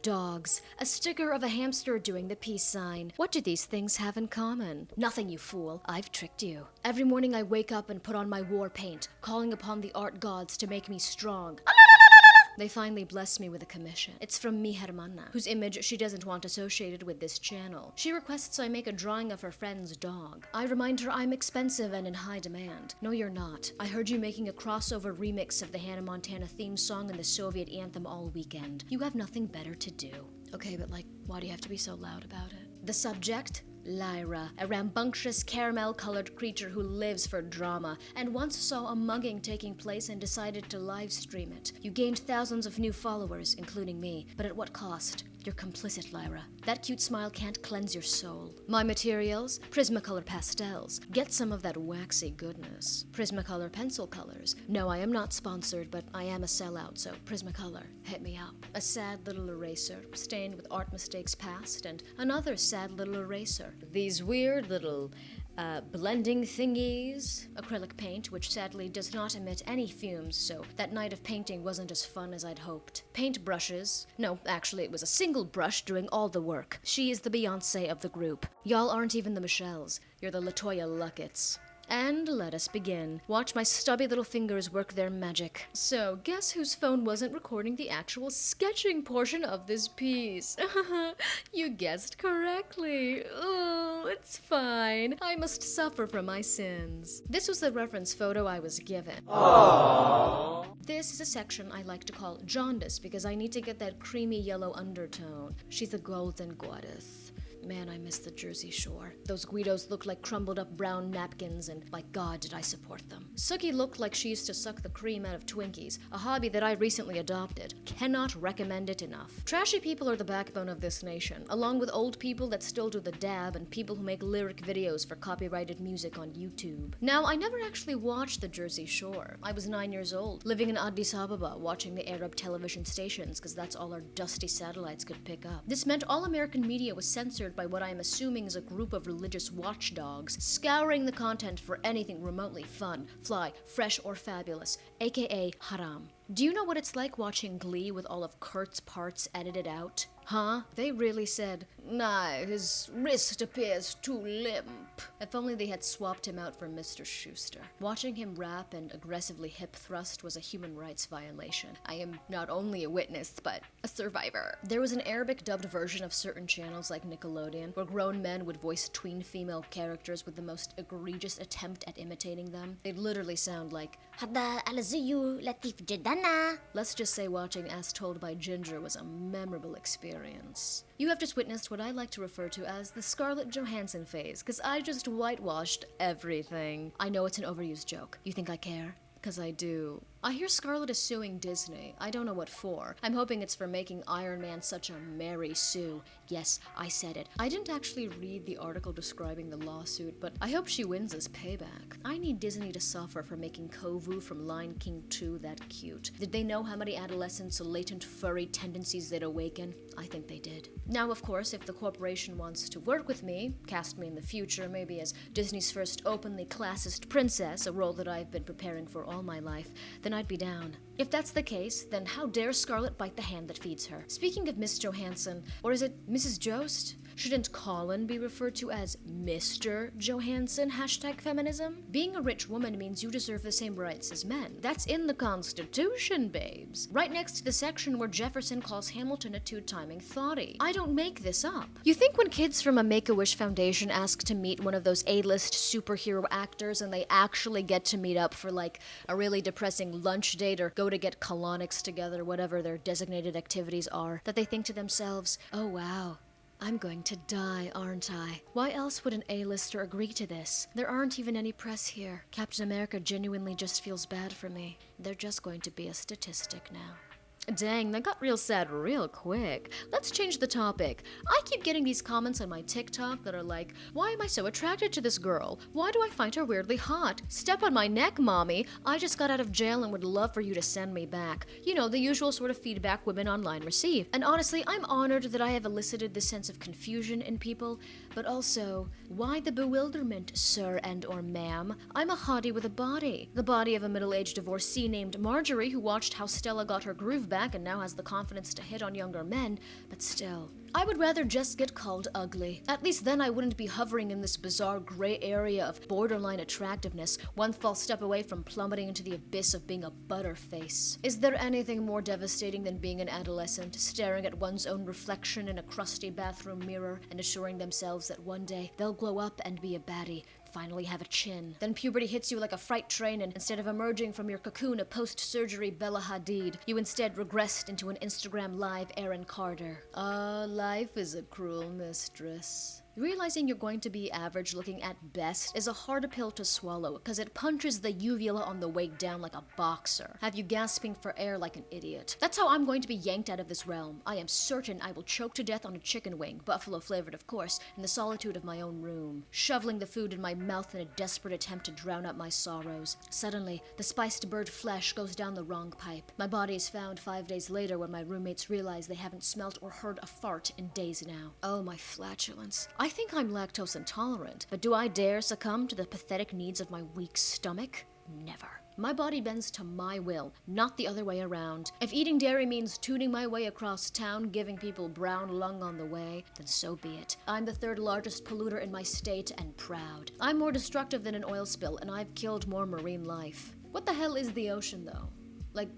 Dogs. A sticker of a hamster doing the peace sign. What do these things have in common? Nothing, you fool. I've tricked you. Every morning I wake up and put on my war paint, calling upon the art gods to make me strong. They finally bless me with a commission. It's from mi hermana, whose image she doesn't want associated with this channel. She requests I make a drawing of her friend's dog. I remind her I'm expensive and in high demand. No, you're not. I heard you making a crossover remix of the Hannah Montana theme song and the Soviet anthem all weekend. You have nothing better to do. Okay, but why do you have to be so loud about it? The subject? Lyra, a rambunctious caramel-colored creature who lives for drama, and once saw a mugging taking place and decided to live stream it. You gained thousands of new followers, including me, but at what cost? You're complicit, Lyra. That cute smile can't cleanse your soul. My materials? Prismacolor pastels. Get some of that waxy goodness. Prismacolor pencil colors. No, I am not sponsored, but I am a sellout, so Prismacolor, hit me up. A sad little eraser, stained with art mistakes past, and another sad little eraser. These weird little blending thingies. Acrylic paint, which sadly does not emit any fumes, so that night of painting wasn't as fun as I'd hoped. Paint brushes. No, actually, it was a single brush doing all the work. She is the Beyonce of the group. Y'all aren't even the Michelles. You're the LaToya Lucketts. And let us begin. Watch my stubby little fingers work their magic. So, guess whose phone wasn't recording the actual sketching portion of this piece? You guessed correctly. Oh, it's fine. I must suffer for my sins. This was the reference photo I was given. Aww. This is a section I like to call jaundice because I need to get that creamy yellow undertone. She's a golden goddess. Man, I miss the Jersey Shore. Those Guidos looked like crumbled up brown napkins, and by God did I support them. Sookie looked like she used to suck the cream out of Twinkies, a hobby that I recently adopted. Cannot recommend it enough. Trashy people are the backbone of this nation, along with old people that still do the dab and people who make lyric videos for copyrighted music on YouTube. Now, I never actually watched the Jersey Shore. I was 9 years old, living in Addis Ababa, watching the Arab television stations, because that's all our dusty satellites could pick up. This meant all American media was censored by what I am assuming is a group of religious watchdogs, scouring the content for anything remotely fun, fly, fresh, or fabulous, aka haram. Do you know what it's like watching Glee with all of Kurt's parts edited out? Huh? They really said, "Nah, his wrist appears too limp." If only they had swapped him out for Mr. Schuster. Watching him rap and aggressively hip thrust was a human rights violation. I am not only a witness, but a survivor. There was an Arabic dubbed version of certain channels like Nickelodeon, where grown men would voice tween female characters with the most egregious attempt at imitating them. They'd literally sound like, "Hada alaziyu latif jidana." Let's just say watching As Told by Ginger was a memorable experience. You have just witnessed what I like to refer to as the Scarlett Johansson phase, because I just whitewashed everything. I know it's an overused joke. You think I care? Because I do. I hear Scarlett is suing Disney. I don't know what for. I'm hoping it's for making Iron Man such a Mary Sue. Yes, I said it. I didn't actually read the article describing the lawsuit, but I hope she wins as payback. I need Disney to suffer for making Kovu from Lion King 2 that cute. Did they know how many adolescents' latent furry tendencies they'd awaken? I think they did. Now, of course, if the corporation wants to work with me, cast me in the future, maybe as Disney's first openly classist princess, a role that I've been preparing for all my life, then I'd be down. If that's the case, then how dare Scarlett bite the hand that feeds her? Speaking of Miss Johansson, or is it Mrs. Jost? Shouldn't Colin be referred to as Mr. Johansson? #feminism? Being a rich woman means you deserve the same rights as men. That's in the Constitution, babes. Right next to the section where Jefferson calls Hamilton a two-timing thotty. I don't make this up. You think when kids from a Make-A-Wish Foundation ask to meet one of those A-list superhero actors and they actually get to meet up for a really depressing lunch date or go to get colonics together, whatever their designated activities are, that they think to themselves, "Oh wow, I'm going to die, aren't I?" Why else would an A-lister agree to this? There aren't even any press here. Captain America genuinely just feels bad for me. They're just going to be a statistic now. Dang, that got real sad real quick. Let's change the topic. I keep getting these comments on my TikTok that are like, "Why am I so attracted to this girl? Why do I find her weirdly hot? Step on my neck, mommy. I just got out of jail and would love for you to send me back." You know, the usual sort of feedback women online receive. And honestly, I'm honored that I have elicited this sense of confusion in people, but also, why the bewilderment, sir and or ma'am? I'm a hottie with a body. The body of a middle-aged divorcee named Marjorie who watched how Stella got her groove back and now has the confidence to hit on younger men, but still. I would rather just get called ugly. At least then I wouldn't be hovering in this bizarre gray area of borderline attractiveness, one false step away from plummeting into the abyss of being a butterface. Is there anything more devastating than being an adolescent, staring at one's own reflection in a crusty bathroom mirror and assuring themselves that one day they'll glow up and be a baddie, finally have a chin. Then puberty hits you like a freight train, and instead of emerging from your cocoon a post-surgery Bella Hadid, you instead regressed into an Instagram Live Aaron Carter. Life is a cruel mistress. Realizing you're going to be average looking at best is a hard pill to swallow because it punches the uvula on the way down like a boxer, have you gasping for air like an idiot. That's how I'm going to be yanked out of this realm. I am certain I will choke to death on a chicken wing, buffalo flavored of course, in the solitude of my own room, shoveling the food in my mouth in a desperate attempt to drown out my sorrows. Suddenly, the spiced bird flesh goes down the wrong pipe. My body is found 5 days later when my roommates realize they haven't smelt or heard a fart in days now. Oh, my flatulence. I think I'm lactose intolerant, but do I dare succumb to the pathetic needs of my weak stomach? Never. My body bends to my will, not the other way around. If eating dairy means tooting my way across town, giving people brown lung on the way, then so be it. I'm the third largest polluter in my state and proud. I'm more destructive than an oil spill, and I've killed more marine life. What the hell is the ocean, though? Like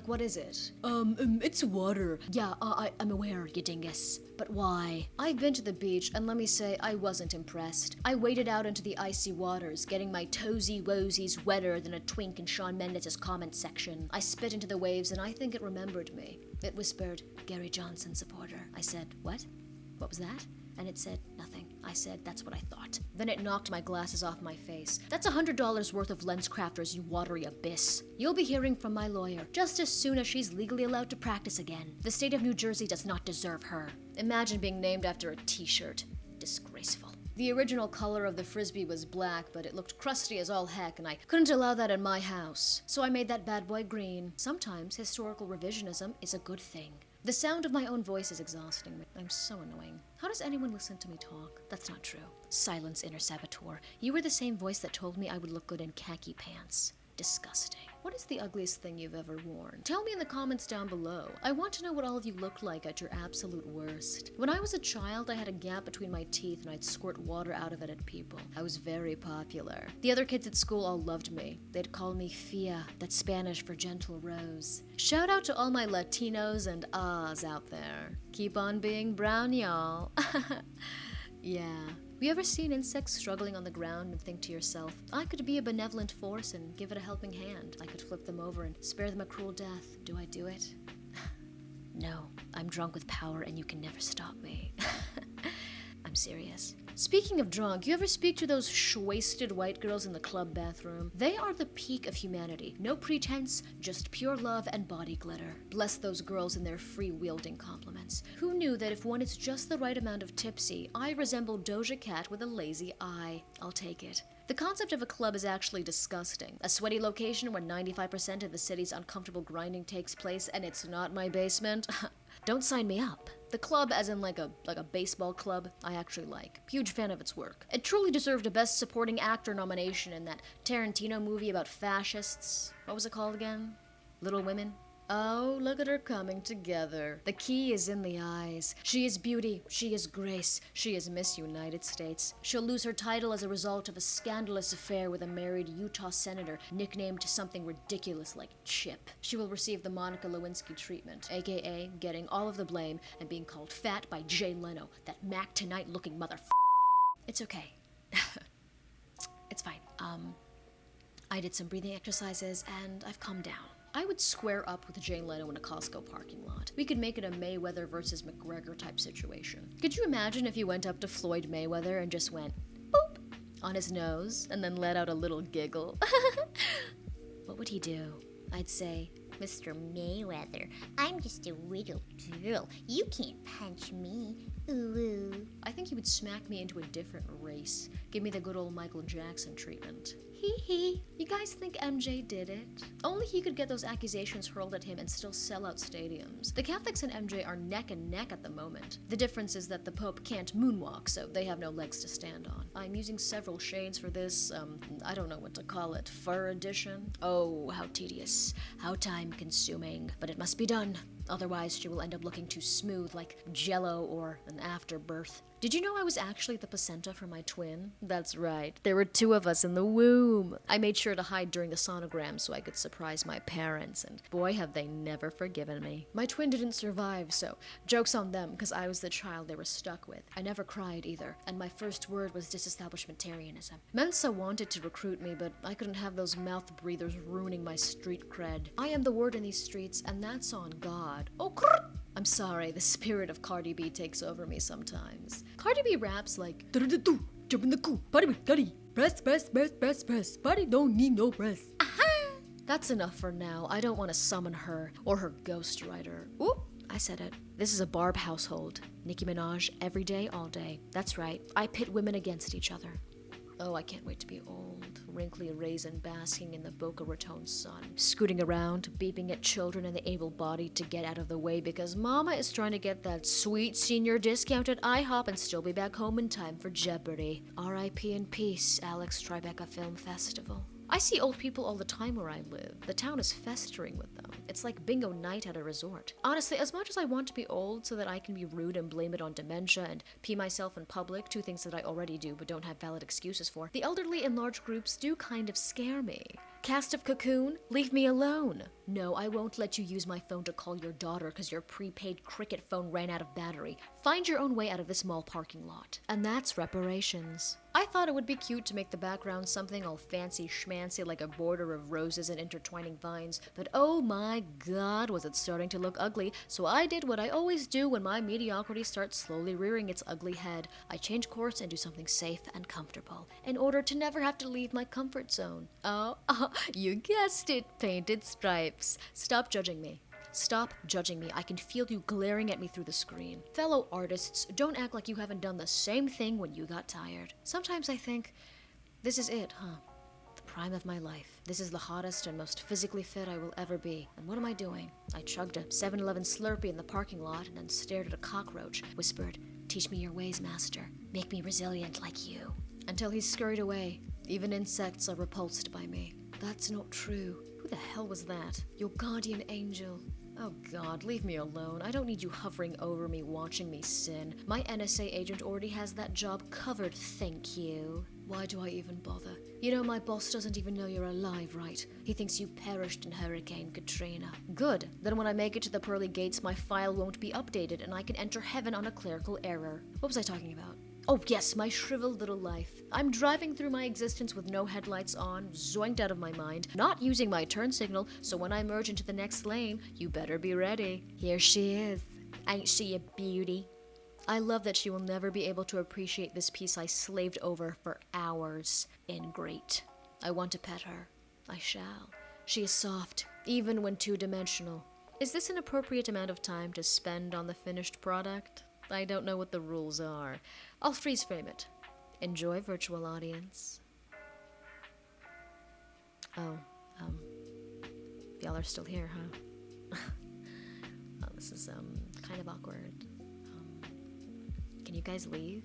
what is it? It's water. Yeah, I'm aware, you dingus. But why? I've been to the beach, and let me say, I wasn't impressed. I waded out into the icy waters, getting my toesy-woesies wetter than a twink in Shawn Mendes' comment section. I spit into the waves, and I think it remembered me. It whispered, "Gary Johnson supporter." I said, "What? What was that?" And it said, "Nothing." I said, "That's what I thought." Then it knocked my glasses off my face. "That's $100 worth of LensCrafters, you watery abyss. You'll be hearing from my lawyer just as soon as she's legally allowed to practice again. The state of New Jersey does not deserve her." Imagine being named after a t-shirt. Disgraceful. The original color of the Frisbee was black, but it looked crusty as all heck, and I couldn't allow that in my house. So I made that bad boy green. Sometimes historical revisionism is a good thing. The sound of my own voice is exhausting me. I'm so annoying. How does anyone listen to me talk? That's not true. Silence, inner saboteur. You were the same voice that told me I would look good in khaki pants. Disgusting. What is the ugliest thing you've ever worn? Tell me in the comments down below. I want to know what all of you look like at your absolute worst. When I was a child, I had a gap between my teeth and I'd squirt water out of it at people. I was very popular. The other kids at school all loved me. They'd call me Fia, that's Spanish for gentle rose. Shout out to all my Latinos and Ahs out there. Keep on being brown, y'all. Yeah. Have you ever seen insects struggling on the ground and think to yourself, I could be a benevolent force and give it a helping hand. I could flip them over and spare them a cruel death. Do I do it? No, I'm drunk with power and you can never stop me. I'm serious. Speaking of drunk, you ever speak to those shwasted white girls in the club bathroom? They are the peak of humanity. No pretense, just pure love and body glitter. Bless those girls and their free-wielding compliments. Who knew that if one is just the right amount of tipsy, I resemble Doja Cat with a lazy eye? I'll take it. The concept of a club is actually disgusting. A sweaty location where 95% of the city's uncomfortable grinding takes place and it's not my basement? Don't sign me up. The club, as in like a baseball club, I actually like. Huge fan of its work. It truly deserved a Best Supporting Actor nomination in that Tarantino movie about fascists. What was it called again? Little Women? Oh, look at her coming together. The key is in the eyes. She is beauty. She is grace. She is Miss United States. She'll lose her title as a result of a scandalous affair with a married Utah senator nicknamed something ridiculous like Chip. She will receive the Monica Lewinsky treatment, aka getting all of the blame and being called fat by Jay Leno, that Mac Tonight looking It's okay. It's fine. I did some breathing exercises and I've calmed down. I would square up with Jay Leno in a Costco parking lot. We could make it a Mayweather versus McGregor type situation. Could you imagine if you went up to Floyd Mayweather and just went, boop, on his nose, and then let out a little giggle? What would he do? I'd say, Mr. Mayweather, I'm just a little girl. You can't punch me. Ooh. I think he would smack me into a different race. Give me the good old Michael Jackson treatment. Hee hee. You guys think MJ did it? Only he could get those accusations hurled at him and still sell out stadiums. The Catholics and MJ are neck and neck at the moment. The difference is that the Pope can't moonwalk, so they have no legs to stand on. I'm using several shades for this, I don't know what to call it, fur edition. Oh, how tedious. How time-consuming. But it must be done. Otherwise, she will end up looking too smooth, like Jell-O or an afterbirth. Did you know I was actually the placenta for my twin? That's right. There were 2 of us in the womb. I made sure to hide during the sonogram so I could surprise my parents, and boy, have they never forgiven me. My twin didn't survive, so joke's on them, because I was the child they were stuck with. I never cried either, and my first word was disestablishmentarianism. Mensa wanted to recruit me, but I couldn't have those mouth breathers ruining my street cred. I am the word in these streets, and that's on God. Oh, crrr! I'm sorry, the spirit of Cardi B takes over me sometimes. Cardi B raps like, jump in the coop, body with gutty, breast, body don't need no breast. Aha! That's enough for now. I don't want to summon her or her ghostwriter. Oop, I said it. This is a Barb household. Nicki Minaj, every day, all day. That's right. I pit women against each other. Oh, I can't wait to be old. Wrinkly raisin basking in the Boca Raton sun. Scooting around, beeping at children and the able-bodied to get out of the way because Mama is trying to get that sweet senior discount at IHOP and still be back home in time for Jeopardy! R.I.P. in peace, Alex Tribeca Film Festival. I see old people all the time where I live. The town is festering with them. It's like bingo night at a resort. Honestly, as much as I want to be old so that I can be rude and blame it on dementia and pee myself in public, 2 things that I already do but don't have valid excuses for, the elderly in large groups do kind of scare me. Cast of Cocoon, leave me alone. No, I won't let you use my phone to call your daughter because your prepaid Cricket phone ran out of battery. Find your own way out of this mall parking lot. And that's reparations. I thought it would be cute to make the background something all fancy schmancy like a border of roses and intertwining vines, but oh my god, was it starting to look ugly, so I did what I always do when my mediocrity starts slowly rearing its ugly head. I change course and do something safe and comfortable, in order to never have to leave my comfort zone. Oh, you guessed it, painted stripes. Stop judging me. Stop judging me. I can feel you glaring at me through the screen. Fellow artists, don't act like you haven't done the same thing when you got tired. Sometimes I think, this is it, huh? The prime of my life. This is the hottest and most physically fit I will ever be. And what am I doing? I chugged a 7-Eleven Slurpee in the parking lot and then stared at a cockroach, whispered, "Teach me your ways, master. Make me resilient like you." Until he scurried away. Even insects are repulsed by me. That's not true. Who the hell was that? Your guardian angel. Oh god, leave me alone. I don't need you hovering over me, watching me sin. My NSA agent already has that job covered, thank you. Why do I even bother? You know, my boss doesn't even know you're alive, right? He thinks you perished in Hurricane Katrina. Good. Then when I make it to the pearly gates, my file won't be updated and I can enter heaven on a clerical error. What was I talking about? Oh yes, my shriveled little life. I'm driving through my existence with no headlights on, zoinked out of my mind, not using my turn signal, so when I merge into the next lane, you better be ready. Here she is. Ain't she a beauty? I love that she will never be able to appreciate this piece I slaved over for hours. Ingrate. I want to pet her. I shall. She is soft, even when 2-dimensional. Is this an appropriate amount of time to spend on the finished product? I don't know what the rules are. I'll freeze frame it. Enjoy, virtual audience. Oh, y'all are still here, huh? Oh, this is, kind of awkward. Can you guys leave?